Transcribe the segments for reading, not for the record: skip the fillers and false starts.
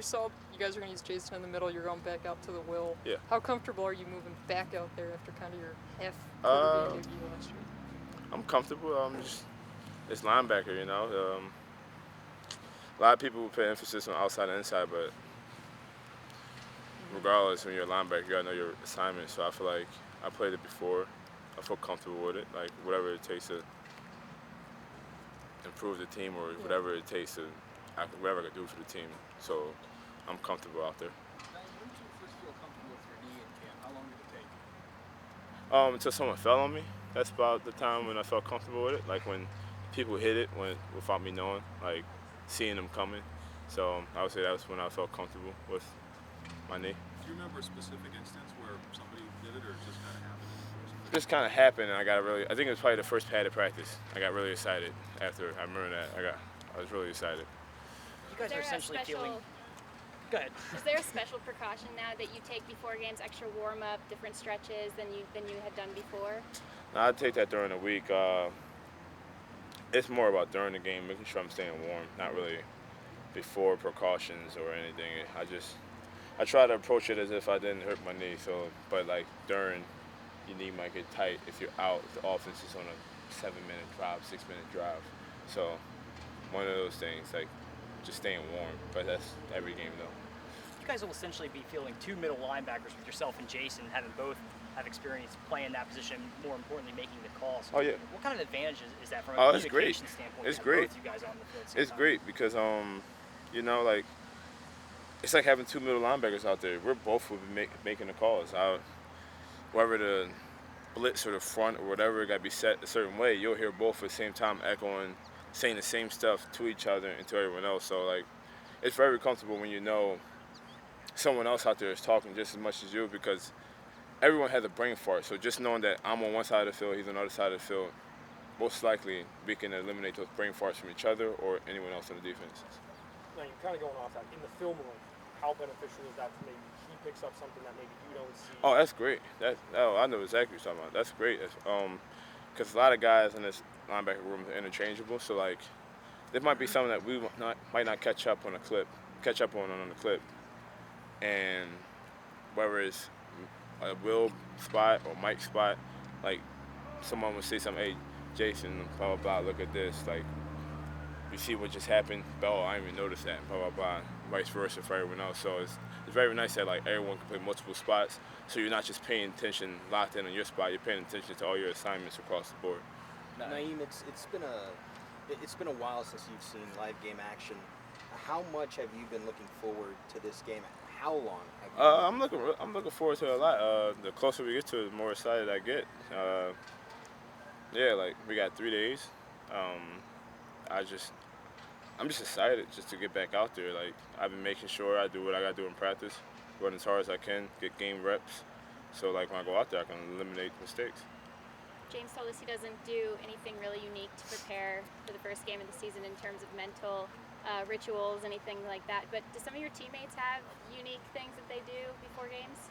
we saw you guys are going to use Jason in the middle. You're going back out to the will. Yeah. How comfortable are you moving back out there after kind of your half Uh, quarter debut last year? I'm comfortable. I'm just it's linebacker, you know. A lot of people put emphasis on outside and inside, but regardless, when you're a linebacker, you gotta know your assignment. So I feel like I played it before. I feel comfortable with it. Like whatever it takes to improve the team, or whatever it takes to whatever I could do for the team. So I'm comfortable out there. When did you first feel comfortable with your knee in camp? How long did it take? Until someone fell on me. That's about the time when I felt comfortable with it. Like when people hit it without me knowing, like seeing them coming. So I would say that was when I felt comfortable with my knee. Do you remember a specific instance where somebody did it, or it just kind of happened? Just kind of happened, and I think it was probably the first padded practice. I got really excited after. I remember that. I was really excited. You guys are essentially feeling. Go ahead. Is there a special precaution now that you take before games, extra warm up, different stretches than you had done before? Now, I take that during the week. It's more about during the game, making sure I'm staying warm, not really before precautions or anything. I try to approach it as if I didn't hurt my knee. So, but like during, your knee might get tight if you're out. The offense is on a 7-minute drive, 6-minute drive. So, one of those things, like just staying warm. But that's every game though. You guys will essentially be fielding two middle linebackers with yourself and Jason, having both have experience playing that position, more importantly, making the calls. Oh, yeah. What kind of advantage is that from a Oh, it's great. communication standpoint? It's to have great. Both you guys on the field at the same It's time? great because, you know, like, it's like having two middle linebackers out there. We're both will be making the calls. Whether the blitz or the front or whatever, it got to be set a certain way. You'll hear both at the same time echoing, saying the same stuff to each other and to everyone else. So, like, it's very comfortable when you know someone else out there is talking just as much as you, because everyone has a brain fart. So just knowing that I'm on one side of the field, he's on the other side of the field, most likely we can eliminate those brain farts from each other or anyone else on the defense. Now, you're kind of going off that. In the film room, how beneficial is that to maybe he picks up something that maybe you don't see? Oh, that's great. I know exactly what you're talking about. That's great. Because a lot of guys in this linebacker room are interchangeable. So, like, there might be something that we might not catch up on the clip, and whether it's a Will spot or Mike spot, like someone would say something, hey, Jason, blah, blah, blah, look at this. Like, you see what just happened? Oh, I didn't even notice that, blah, blah, blah. Vice versa for everyone else. So it's very nice that, like, everyone can play multiple spots, so you're not just paying attention, locked in on your spot, you're paying attention to all your assignments across the board. Nyeem, it's been a while since you've seen live game action. How much have you been looking forward to this game? How long have you I'm looking forward to it a lot. The closer we get to it, the more excited I get. Yeah, like we got 3 days. I'm just excited just to get back out there. Like I've been making sure I do what I gotta do in practice, run as hard as I can, get game reps. So like when I go out there, I can eliminate mistakes. James told us he doesn't do anything really unique to prepare for the first game of the season in terms of mental rituals, anything like that. But do some of your teammates have unique things that they do before games?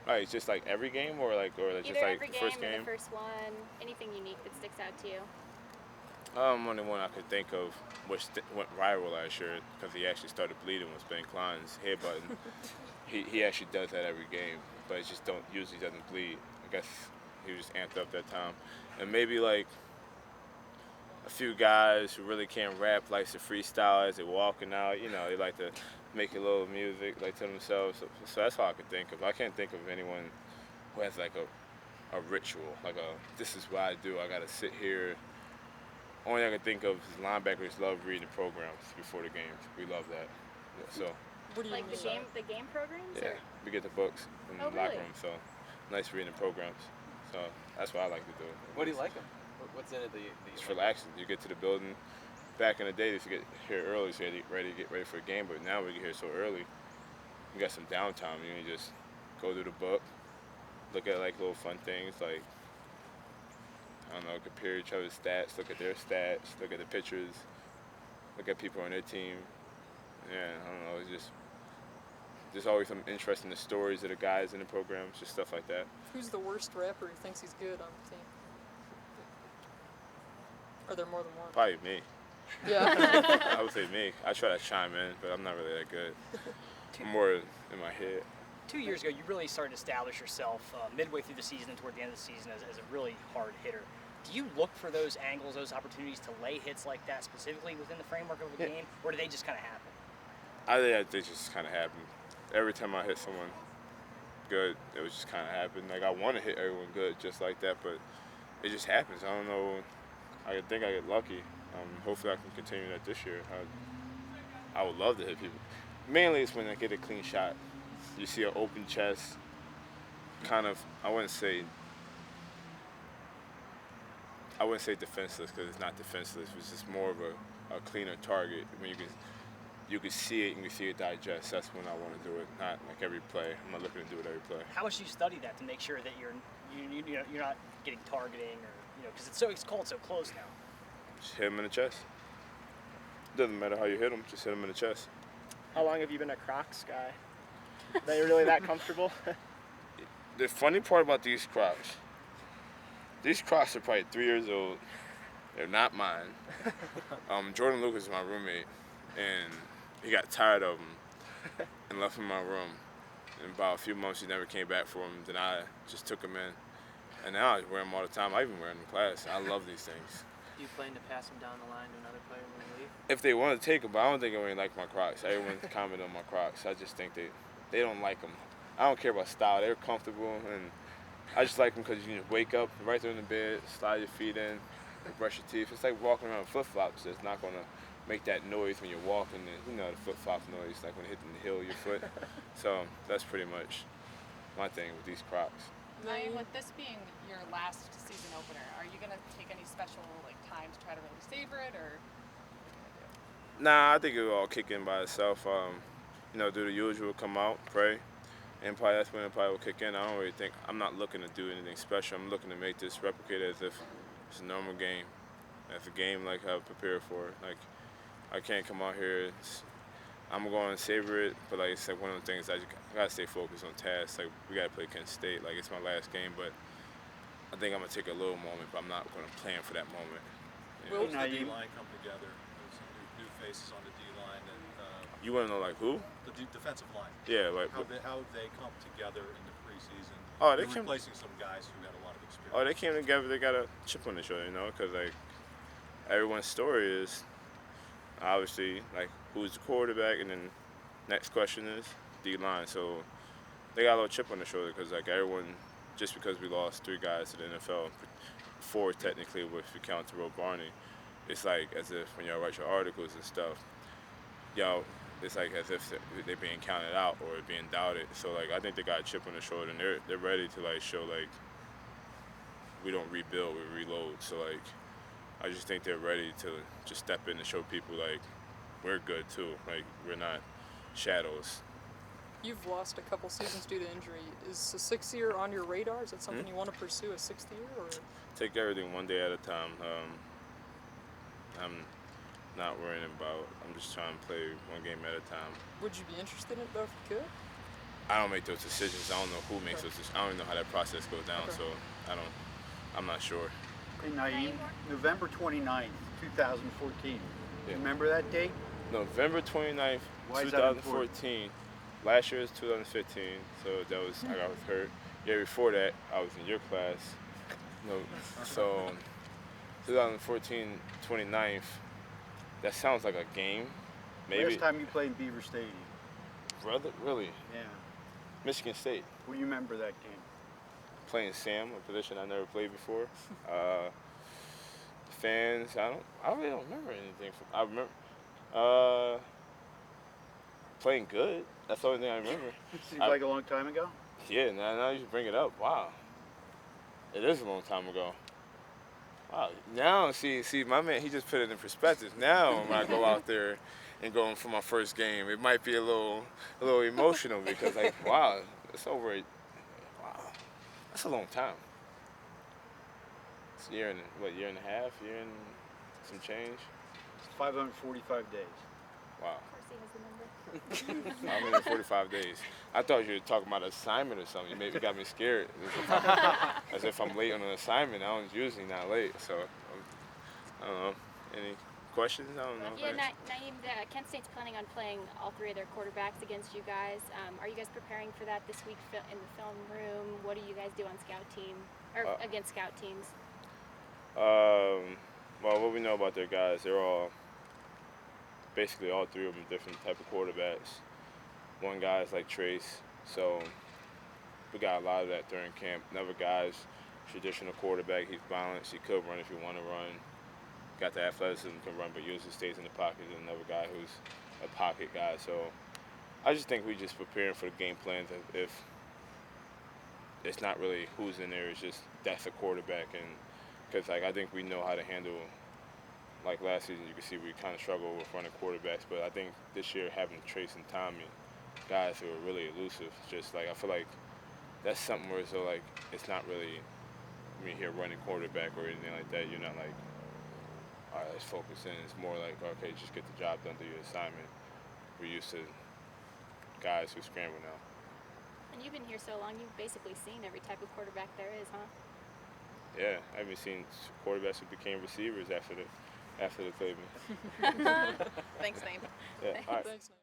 Right, just like every game, or Either just like every the first game or game. the first one. Anything unique that sticks out to you? Only one I could think of which went viral last year because he actually started bleeding was Ben Klein's head button. he actually does that every game, but it just usually doesn't bleed. I guess he was just amped up that time, and maybe like a few guys who really can't rap likes to freestyle as they're walking out. You know, they like to make a little music like to themselves. So that's all I could think of. I can't think of anyone who has like a ritual, like this is what I do. I gotta sit here. Only thing I can think of is linebackers love reading programs before the games. We love that. Yeah, so. What do you Like the game programs? Yeah, Or? we get the books in the locker really? room, so nice reading the programs. So that's what I like to do. What do you like them? What's in it that you It's like? relaxing. You get to the building. Back in the day, they used to get here early, so you had to get ready for a game. But now we get here so early, we got some downtime. You can just go through the book, look at like little fun things, like I don't know, compare each other's stats, look at their stats, look at the pictures, look at people on their team. Yeah, I don't know. It's just there's always some interest in the stories of the guys in the programs, just stuff like that. Who's the worst rapper who thinks he's good on the team? Are there more than one? Probably me. Yeah. I would say me. I try to chime in, but I'm not really that good. I'm more in my head. 2 years ago, you really started to establish yourself midway through the season and toward the end of the season as a really hard hitter. Do you look for those angles, those opportunities to lay hits like that specifically within the framework of a game, or do they just kind of happen? I think they just kind of happen. Every time I hit someone good, it was just kind of happen. Like I want to hit everyone good just like that, but it just happens. I don't know. I think I get lucky. Hopefully I can continue that this year. I would love to hit people. Mainly it's when I get a clean shot. You see an open chest, kind of, I wouldn't say defenseless because it's not defenseless. It's just more of a cleaner target when you can see it and you see it digest. That's when I want to do it. Not like every play. I'm not looking to do it every play. How much do you study that to make sure that you're not getting targeting or because it's called so close now? Just hit him in the chest. Doesn't matter how you hit him. Just hit him in the chest. How long have you been a Crocs guy? That you're really that comfortable? The funny part about these Crocs are probably 3 years old. They're not mine. Jordan Lucas is my roommate, and he got tired of them and left them in my room. In about a few months, he never came back for them. Then I just took them in, and now I wear them all the time. I even wear them in class. I love these things. Do you plan to pass them down the line to another player when you leave? If they want to take them, but I don't think everyone like my Crocs. Everyone commented on my Crocs. I just think they don't like them. I don't care about style. They're comfortable, and I just like them because you can wake up right there in the bed, slide your feet in, brush your teeth. It's like walking around with flip-flops. It's not going to make that noise when you're walking. And, the flip-flop noise, like when hitting the heel of your foot. So that's pretty much my thing with these Crocs. Nyeem, with this being your last season opener, are you going to take any special time to try to really savor it, or? Nah, I think it will all kick in by itself. Do the usual, come out, pray, and probably that's when it probably will kick in. I don't really think, I'm not looking to do anything special. I'm looking to make this replicate as if it's a normal game. As a game like I've prepared for. Like, I can't come out here, I'm going to savor it, but like it's like one of the things I got to stay focused on tasks. Like, we got to play Kent State. Like, it's my last game, but I think I'm going to take a little moment, but I'm not going to plan for that moment. Will the D-line come together? There's some new faces on the D-line. And, you want to know, like, who? The defensive line. Yeah, like how they come together in the preseason. Oh, they You're replacing some guys who had a lot of experience. Oh, they came together. They got a chip on their shoulder, because like everyone's story is obviously like who's the quarterback, and then next question is D-line. So they got a little chip on their shoulder because like everyone, just because we lost 3 guys to the NFL, 4 technically if you count Terrell Barney, it's like as if when y'all write your articles and stuff, it's like as if they're being counted out or being doubted. So like I think they got a chip on their shoulder, and they're ready to like show like we don't rebuild, we reload. So like I just think they're ready to just step in and show people like we're good too. Like we're not shadows. You've lost a couple seasons due to injury. Is a 6th year on your radar? Is that something you want to pursue, a 6th year? Or? Take everything one day at a time. I'm not worrying about. I'm just trying to play one game at a time. Would you be interested in it though if you could? I don't make those decisions. I don't know who makes those decisions. I don't even know how that process goes down. So I'm not sure. Hey, Nyeem, November 29th, 2014. Yeah. Remember that date? November 29th, Why is that 2014. Last year was 2015, so that was I got hurt. Yeah, before that, I was in your class. So 2014, 29th. That sounds like a game, maybe. Last time you played in Beaver Stadium. Brother, really? Yeah. Michigan State. What do you remember that game? Playing Sam, a position I never played before. Fans, I really don't remember anything. I remember playing good. That's the only thing I remember. Seems like a long time ago. Yeah, now you bring it up. Wow. It is a long time ago. Wow. Now, see, my man, he just put it in perspective. Now, when I go out there and going for my first game, it might be a little emotional because, like, wow, it's over. Wow, that's a long time. It's a year and a half, year and some change. It's 545 days. Wow. Of course he has the number. 145 days. I thought you were talking about an assignment or something. You maybe got me scared. As if I'm late on an assignment. I was usually not late. So, I don't know. Any questions? I don't know. Yeah, Nyeem, Kent State's planning on playing all three of their quarterbacks against you guys. Are you guys preparing for that this week in the film room? What do you guys do on scout team or against scout teams? Well, what we know about their guys, they're all basically all three of them different type of quarterbacks. One guy's like Trace, so we got a lot of that during camp. Another guy's traditional quarterback. He's balanced. He could run if you want to run. Got the athleticism, can run, but usually stays in the pocket. And another guy who's a pocket guy. So I just think we just preparing for the game plans. If it's not really who's in there, it's just that's a quarterback. And because like I think we know how to handle. Like last season, you can see we kind of struggled with running quarterbacks, but I think this year having Trace and Tommy, guys who are really elusive, just like I feel like that's something where so like it's not really when you hear running quarterback or anything like that, you're not like, all right, let's focus in. It's more like, okay, just get the job done, do your assignment. We're used to guys who scramble now. And you've been here so long, you've basically seen every type of quarterback there is, huh? Yeah, I've even seen quarterbacks who became receivers after they played me. Thanks, Nyeem. Yeah, all right. Thanks, Nyeem.